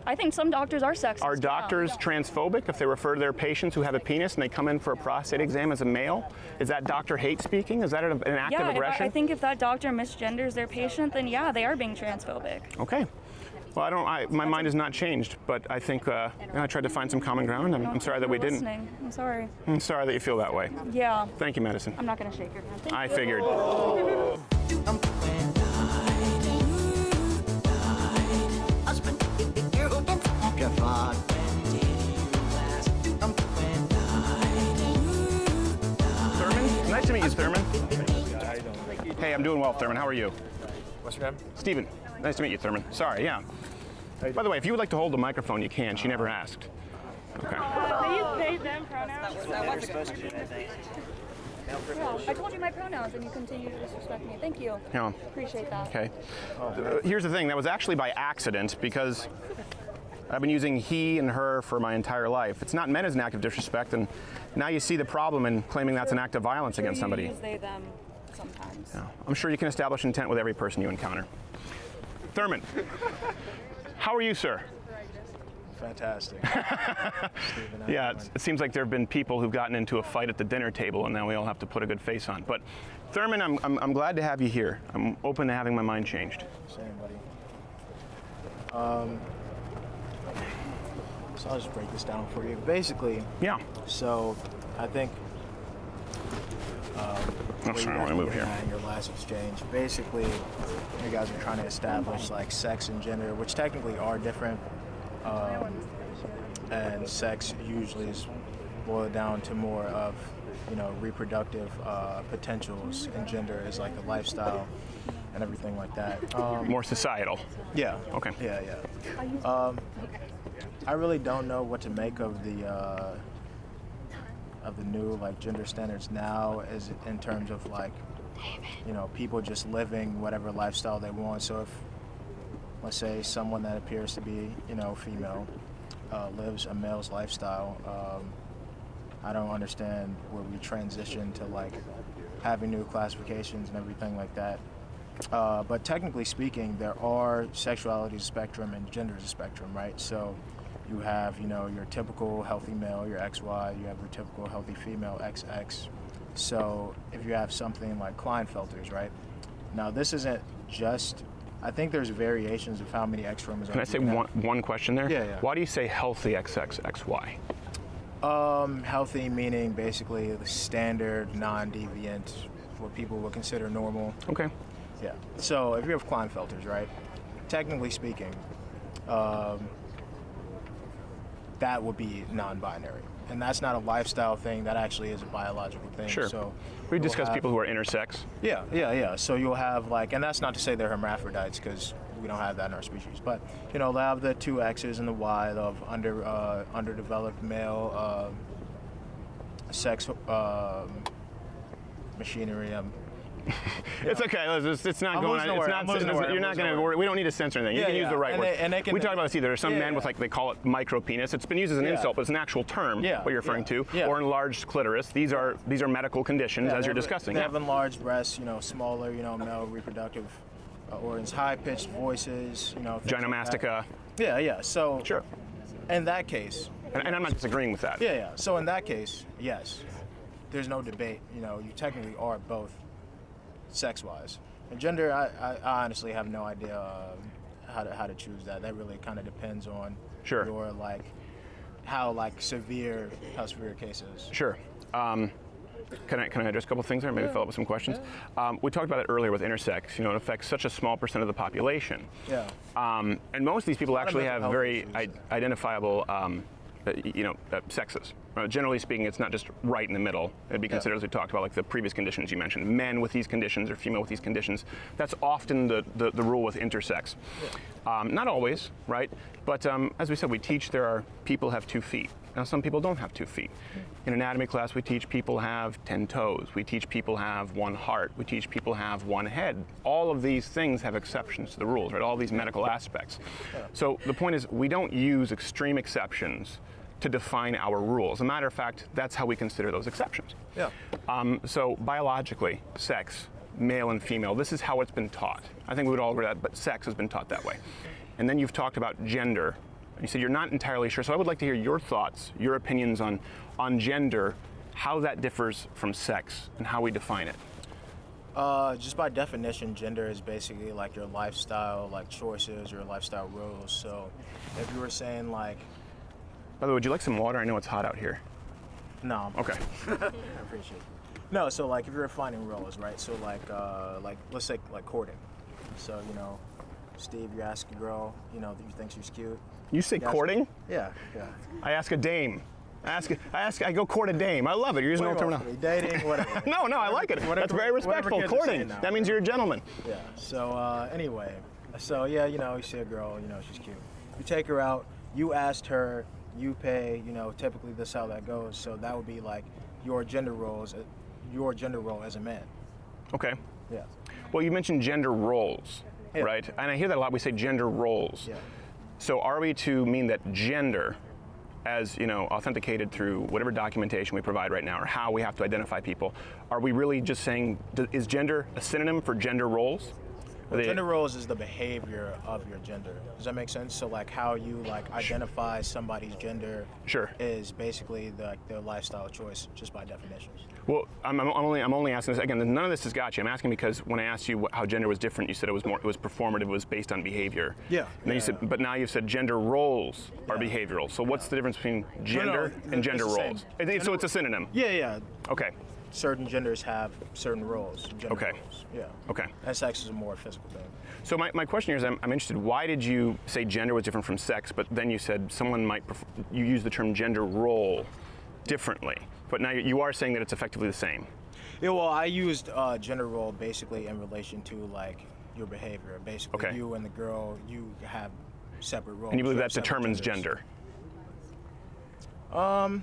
I think some doctors are sexist. Are yeah. doctors transphobic if they refer to their patients who have a penis and they come in for a prostate exam as a male? Is that doctor hate speaking? Is that an act of aggression? I think if that doctor misgenders their patient, then yeah, they are being transphobic. Okay. Well, my mind has not changed, but I think I tried to find some common ground. I'm sorry that we didn't. Listening. I'm sorry. I'm sorry that you feel that way. Yeah. Thank you, Madison. I'm not gonna shake your hand. Thank I you. figured. Thurman? Nice to meet you, Thurman. Hey, I'm doing well, Thurman. How are you? What's your name? Steven. Nice to meet you, Thurman. Sorry, yeah. By the way, if you would like to hold the microphone, you can. She never asked. Okay. They, them pronouns. I told you my pronouns and you continue to disrespect me. Thank you. Yeah. Appreciate that. Okay. Here's the thing. That was actually by accident because I've been using he and her for my entire life. It's not meant as an act of disrespect, and now you see the problem in claiming that's an act of violence against somebody. You use they, them sometimes. Yeah. I'm sure you can establish intent with every person you encounter. Thurman, how are you, sir? Fantastic. Yeah, it seems like there have been people who've gotten into a fight at the dinner table, and now we all have to put a good face on. But Thurman, I'm glad to have you here. I'm open to having my mind changed. Same, buddy. So I'll just break this down for you. Basically, yeah. So I think I'm sorry, I want to move here. In your last exchange, basically, you guys are trying to establish like sex and gender, which technically are different. And sex usually is boiled down to more of, reproductive potentials, and gender is like a lifestyle and everything like that. More societal. Yeah. Okay. Yeah. I really don't know what to make of the new like gender standards now, as in terms of like, people just living whatever lifestyle they want. So if, let's say, someone that appears to be, female, lives a male's lifestyle, I don't understand where we transition to like having new classifications and everything like that. But technically speaking, there are sexuality is a spectrum and gender is a spectrum, right? So you have, your typical healthy male, your XY, you have your typical healthy female, XX. So if you have something like Klinefelters, right? Now this isn't just, I think there's variations of how many X chromosomes. Can I say one question there? Yeah. Why do you say healthy XX, XY? Healthy meaning basically the standard, non-deviant, what people would consider normal. Okay. Yeah. So if you have Klinefelters, right? Technically speaking, that would be non-binary, and that's not a lifestyle thing. That actually is a biological thing. Sure. So we discussed people who are intersex. Yeah. So you'll have like, and that's not to say they're hermaphrodites, because we don't have that in our species. But they'll have the two X's and the Y of underdeveloped male sex machinery. It's okay. It's not going on. It's not. You're not going to worry. We don't need to censor anything. You can use the right word. We talked about this either. There's some men with like they call it micro penis. It's been used as an insult, but it's an actual term. What you're referring to, or enlarged clitoris. These are medical conditions as you're discussing. They have enlarged breasts. Smaller. Male reproductive organs, high-pitched voices. Gynomastica. Yeah. So sure. In that case, and I'm not disagreeing with that. Yeah. So in that case, yes, there's no debate. You technically are both. Sex-wise, and gender, I honestly have no idea how to choose that. That really kind of depends on your how severe case is. Sure. Can I address a couple things there? Maybe follow up with some questions. We talked about it earlier with intersex. It affects such a small percent of the population. Yeah. And most of these people actually have very identifiable, sexes. Generally speaking, it's not just right in the middle. It'd be considered, as we talked about, like the previous conditions you mentioned, men with these conditions or female with these conditions. That's often the rule with intersex. Not always, right? But as we said, we teach there are people have 2 feet. Now, some people don't have 2 feet. In anatomy class, we teach people have 10 toes. We teach people have 1 heart. We teach people have 1 head. All of these things have exceptions to the rules, right? All these medical aspects. So the point is, we don't use extreme exceptions to define our rules. As a matter of fact, that's how we consider those exceptions. Yeah. So biologically, sex, male and female, this is how it's been taught. I think we would all agree that, but sex has been taught that way. And then you've talked about gender. You said you're not entirely sure, so I would like to hear your thoughts, your opinions on gender, how that differs from sex, and how we define it. Just by definition, gender is basically like your lifestyle, like choices, your lifestyle rules. So if you were saying like, by the way, would you like some water? I know it's hot out here. No. Okay. I appreciate it. No, so like if you're defining roles, right? So like let's say like courting. So Steve, you ask a girl, that you think she's cute. You say courting? Yeah. I ask a dame. I go court a dame. I love it. You're using old terminology. Dating, whatever. No, I like it. That's very respectful. Courting. That means you're a gentleman. Yeah. So anyway, you see a girl, she's cute. You take her out. You asked her. You pay. Typically this is how that goes. So that would be like your gender role as a man. Okay. Yeah. Well, you mentioned gender roles, right? And I hear that a lot. We say gender roles. Yeah. So are we to mean that gender, as authenticated through whatever documentation we provide right now, or how we have to identify people, are we really just saying, is gender a synonym for gender roles? Gender roles is the behavior of your gender. Does that make sense? So like how you identify somebody's gender is basically their lifestyle choice, just by definition. Well, I'm only asking this again. None of this has got you. I'm asking because when I asked you how gender was different, you said it was performative. It was based on behavior. Yeah. And then you said, but now you've said gender roles are behavioral. So what's the difference between gender and gender roles? So it's a synonym. Yeah. Okay. certain genders have certain roles. Gender Okay. roles. Yeah. Okay. And sex is a more physical thing. So my question here is, I'm interested, why did you say gender was different from sex, but then you said someone might, you use the term gender role differently, but now you are saying that it's effectively the same. Yeah, well, I used gender role basically in relation to like your behavior. Basically, Okay. you and the girl, you have separate roles. And you believe or that separate determines genders. gender?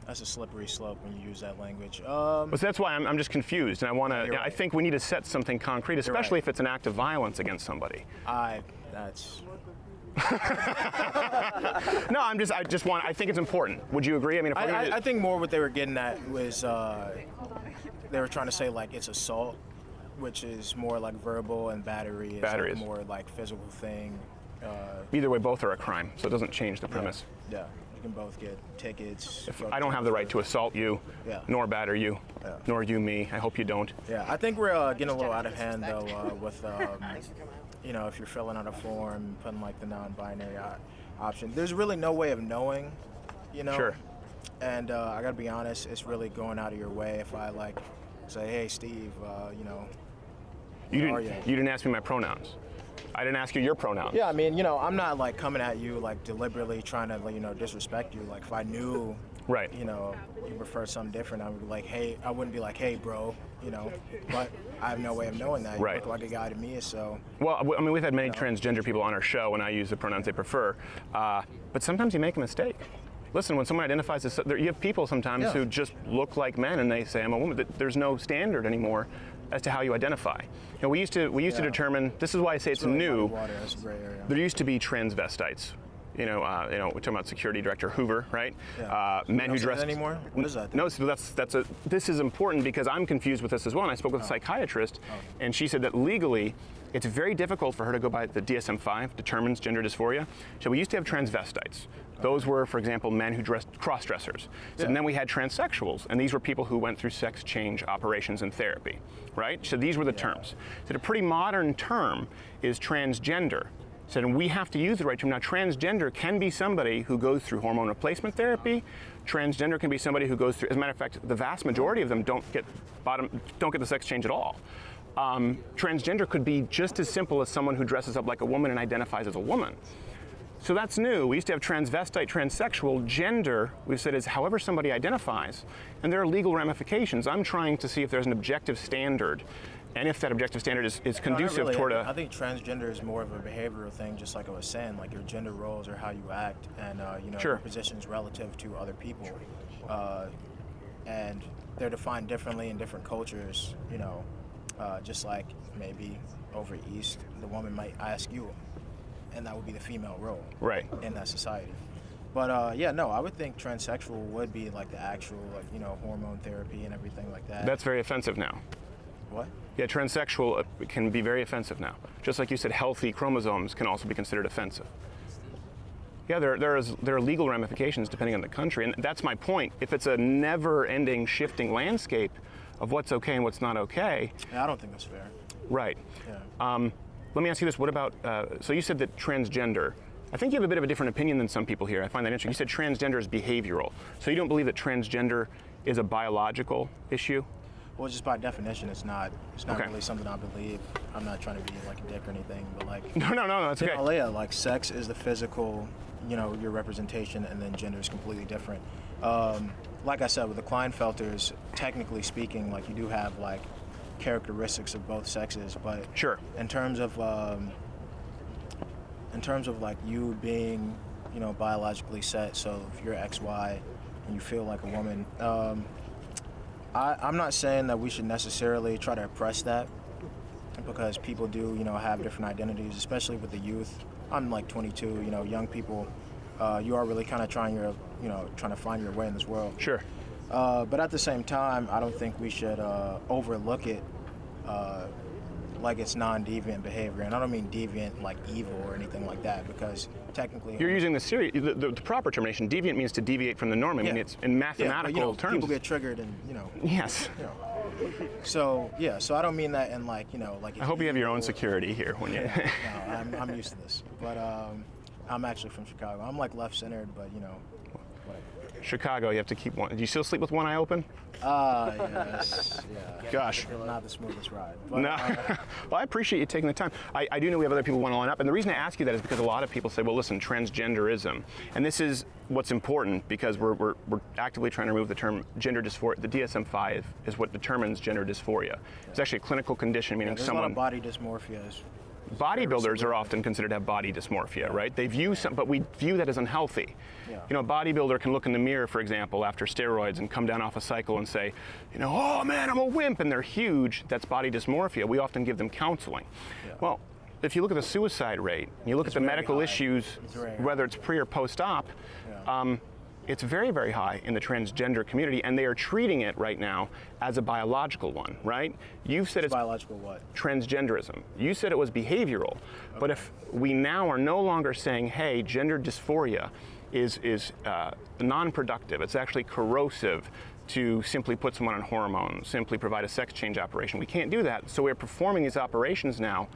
That's a slippery slope when you use that language. Well, so that's why I'm just confused, and I want to. You're I right. think we need to set something concrete, especially right. if it's an act of violence against somebody. That's No, I just want. I think it's important. Would you agree? I mean, if I think more what they were getting at was they were trying to say like it's assault, which is more like verbal, and battery is Battery like is- more like physical thing. either way, both are a crime, so it doesn't change the premise. Yeah, you can both get tickets. If I don't have the right to assault you, Yeah. nor batter you, Yeah. nor you me. I hope you don't. Yeah, I think we're getting a little out of hand though with you know, if you're filling out a form, putting like the non-binary option. There's really no way of knowing, you know. Sure. And I gotta be honest, it's really going out of your way if I like say, hey Steve, you know, You how are didn't. You didn't ask me my pronouns. I didn't ask you your pronouns. Yeah, I mean, you know, I'm not like coming at you like deliberately trying to, you know, disrespect you. Like if I knew, Right. you know, you prefer something different, I would be like, hey, I wouldn't be like, hey, bro, you know. But I have no way of knowing that. You Right. look like a guy to me, so. Well, I mean, we've had many transgender people on our show, and I use the pronouns they prefer. But sometimes you make a mistake. Listen, when someone identifies as, you have people sometimes Yeah. who just look like men, and they say I'm a woman. There's no standard anymore as to how you identify. You know, we used to Yeah. determine. This is why I say it's really new. muddy water, that's a gray area. There used to be transvestites. We're talking about Security Director Hoover, right? Yeah. Men who don't say dress. that anymore? What is that? No, so this is important because I'm confused with this as well. And I spoke with a psychiatrist, and she said that legally, it's very difficult for her to go by the DSM-5, determines gender dysphoria. So we used to have transvestites. Those were, for example, men who dressed cross-dressers. So, and then we had transsexuals, and these were people who went through sex change operations and therapy, right? So these were the terms. So the pretty modern term is transgender. So we have to use the right term. Now, transgender can be somebody who goes through hormone replacement therapy. Transgender can be somebody who goes through, as a matter of fact, the vast majority of them don't get the sex change at all. Transgender could be just as simple as someone who dresses up like a woman and identifies as a woman. So that's new. We used to have transvestite, transsexual. Gender, we've said, is however somebody identifies. And there are legal ramifications. I'm trying to see if there's an objective standard, and if that objective standard is No, not conducive really. toward I a... think transgender is more of a behavioral thing, just like I was saying, like your gender roles or how you act, and you know, Sure. your positions relative to other people, and they're defined differently in different cultures. You know, just like maybe over east, the woman might ask you, and that would be the female role Right. in that society. But yeah, no, I would think transsexual would be like the actual, like, you know, hormone therapy and everything like that. That's very offensive now. What? Yeah, transsexual can be very offensive now. Just like you said, healthy chromosomes can also be considered offensive. Yeah, there are legal ramifications depending on the country, and that's my point. If it's a never-ending shifting landscape of what's okay and what's not okay, Yeah, I don't think that's fair. right. Yeah. Let me ask you this, what about, so you said that transgender, I think you have a bit of a different opinion than some people here. I find that interesting. You said transgender is behavioral. So you don't believe that transgender is a biological issue? Well, just by definition, it's not Okay. really something I believe. I'm not trying to be like a dick or anything, but like, No, that's okay. yeah, like sex is the physical, you know, your representation, and then gender is completely different. Like I said, with the Klinefelters, technically speaking, like you do have like characteristics of both sexes, but Sure. in terms of like you being, you know, biologically set, so if you're XY and you feel like a woman, I'm not saying that we should necessarily try to oppress that, because people do, you know, have different identities, especially with the youth. I'm like 22, you know, young people, you are really kind of trying to find your way in this world. Sure. But at the same time, I don't think we should overlook it like it's non-deviant behavior. And I don't mean deviant like evil or anything like that, because technically... You're using the proper termination. Deviant means to deviate from the norm. I mean, it's in mathematical but, you know, terms. people get triggered and, you know... Yes. You know. So I don't mean that in like, you know, like... I hope you have your own security here when you... No, I'm used to this. But I'm actually from Chicago. I'm like left-centered, but, you know... Chicago, you have to keep one. Do you still sleep with one eye open? Yes. Yeah. Gosh. Not the smoothest ride. But, No. Well, I appreciate you taking the time. I do know we have other people who want to line up, and the reason I ask you that is because a lot of people say, well, listen, transgenderism, and this is what's important because we're actively trying to remove the term gender dysphoria. The DSM-5 is what determines gender dysphoria. It's actually a clinical condition, meaning there's someone. a lot of body dysmorphia. Bodybuilders are often considered to have body dysmorphia, right? They view but we view that as unhealthy. Yeah. You know, a bodybuilder can look in the mirror, for example, after steroids and come down off a cycle and say, you know, oh man, I'm a wimp, and they're huge. That's body dysmorphia. We often give them counseling. Yeah. Well, if you look at the suicide rate, you look at the medical issues, whether it's pre or post-op, it's very, very high in the transgender community, and they are treating it right now as a biological one, right? You've said it's biological what? Transgenderism. You said it was behavioral, but if we now are no longer saying, hey, gender dysphoria is non-productive, it's actually corrosive to simply put someone on hormones, simply provide a sex change operation. We can't do that, so we're performing these operations now,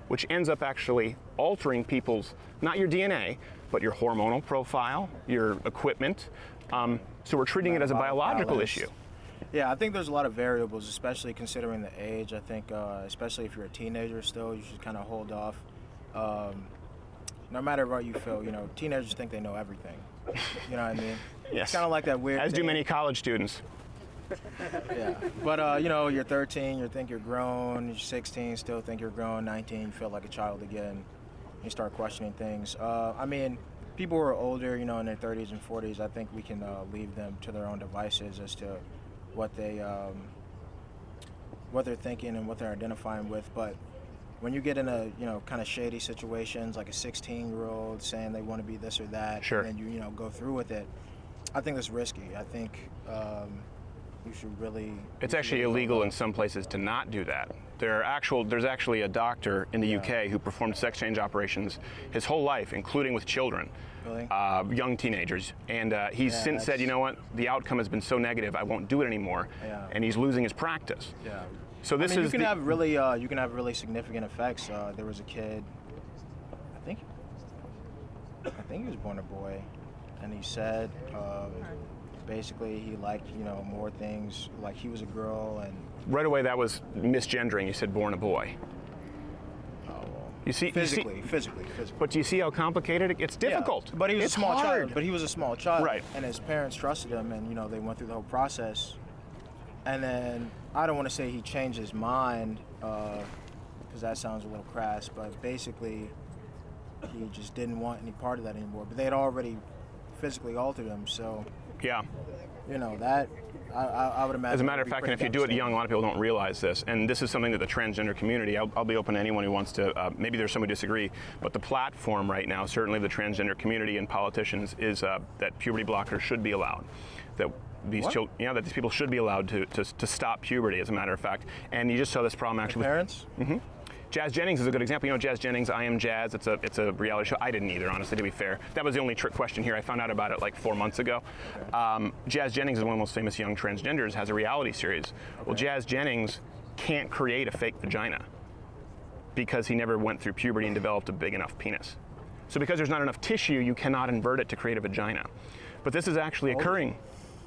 which ends up actually altering people's, not your DNA, but your hormonal profile, your equipment. So we're treating it as a biological issue. Yeah, I think there's a lot of variables, especially considering the age. I think, especially if you're a teenager still, you should kind of hold off. No matter what you feel, you know, teenagers think they know everything. You know what I mean? Yes. It's kind of like that weird As thing. do many college students. Yeah, but you know, you're 13, you think you're grown. You're 16, still think you're grown. 19, you feel like a child again. You start questioning things. I mean, people who are older, you know, in their 30s and 40s, I think we can leave them to their own devices as to what they're thinking and what they're identifying with. But when you get in a, you know, kind of shady situations, like a 16-year-old saying they want to be this or that, sure, and then you know, go through with it, I think that's risky. I think you should really. It's actually illegal in some places to not do that. There's actually a doctor in the UK who performed sex change operations his whole life, including with children, Really? Young teenagers. And he's since said, you know what, the outcome has been so negative, I won't do it anymore. Yeah. And he's losing his practice. Yeah. So this you is can have really significant effects. There was a kid, I think he was born a boy, and he said basically he liked, you know, more things, like he was a girl, and right away that was misgendering. You said born a boy. You see, physically. But do you see how complicated it? It's difficult. Yeah, but he was it's a small hard. child. But he was a small child, right? And his parents trusted him, and you know, they went through the whole process. And then I don't want to say he changed his mind, because that sounds a little crass. But basically, he just didn't want any part of that anymore. But they had already physically altered him, so yeah, you know that. I would imagine. As a matter of fact, and if you do it young, a lot of people don't realize this. And this is something that the transgender community, I'll be open to anyone who wants to, maybe there's some who disagree, but the platform right now, certainly the transgender community and politicians, is that puberty blockers should be allowed. That these children, that these people should be allowed to stop puberty, as a matter of fact. And you just saw this problem actually. Parents? Mm-hmm. Jazz Jennings is a good example. You know Jazz Jennings, I Am Jazz. It's a reality show. I didn't either, honestly, to be fair. That was the only trick question here. I found out about it like 4 months ago. Okay. Jazz Jennings is one of the most famous young transgenders, has a reality series. Okay. Well, Jazz Jennings can't create a fake vagina because he never went through puberty and developed a big enough penis. So because there's not enough tissue, you cannot invert it to create a vagina. But this is actually occurring.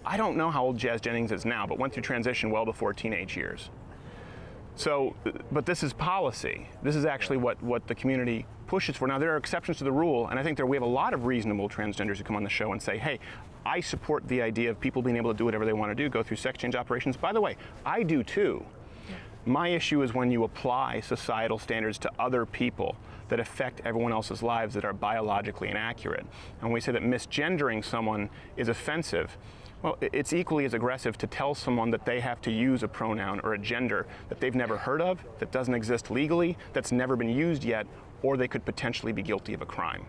I don't know how old Jazz Jennings is now, but went through transition well before teenage years. So, but this is policy. This is actually what the community pushes for. Now, there are exceptions to the rule, and I think we have a lot of reasonable transgenders who come on the show and say, hey, I support the idea of people being able to do whatever they want to do, go through sex change operations. By the way, I do too. My issue is when you apply societal standards to other people that affect everyone else's lives that are biologically inaccurate. And when we say that misgendering someone is offensive, well, it's equally as aggressive to tell someone that they have to use a pronoun or a gender that they've never heard of, that doesn't exist legally, that's never been used yet, or they could potentially be guilty of a crime.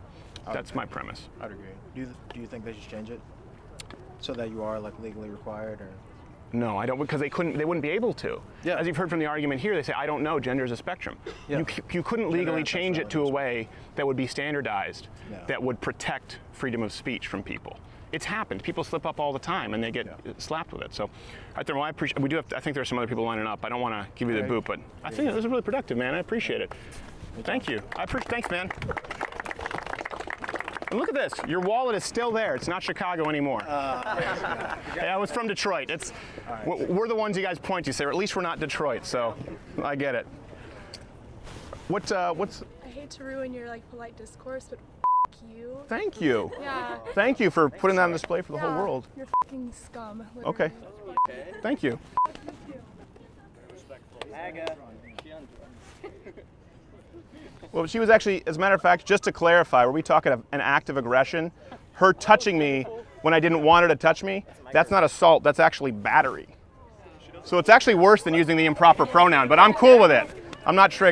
That's my premise. I'd agree. Do you think they should change it so that you are like legally required, or? No, I don't, because they wouldn't be able to. Yeah. As you've heard from the argument here, they say, I don't know, gender is a spectrum. Yeah. You couldn't legally change it to a way that would be standardized, that would protect freedom of speech from people. It's happened. People slip up all the time, and they get slapped with it. So, I appreciate. I think there's some other people lining up. I don't want to give you the boot, but I think this is really productive, man. I appreciate it. Thank you. Thanks, man. And look at this. Your wallet is still there. It's not Chicago anymore. Yeah, I was from Detroit. It's we're the ones you guys point to. So at least we're not Detroit. So I get it. What's? I hate to ruin your like polite discourse, but you. Thank you. Yeah. Thank you for putting that on display for the whole Yeah, world. You're fucking scum. Literally. Okay. Thank you. Well, she was actually, as a matter of fact, just to clarify, were we talking of an act of aggression? Her touching me when I didn't want her to touch me, that's not assault, that's actually battery. So it's actually worse than using the improper pronoun, but I'm cool with it. I'm not tricked.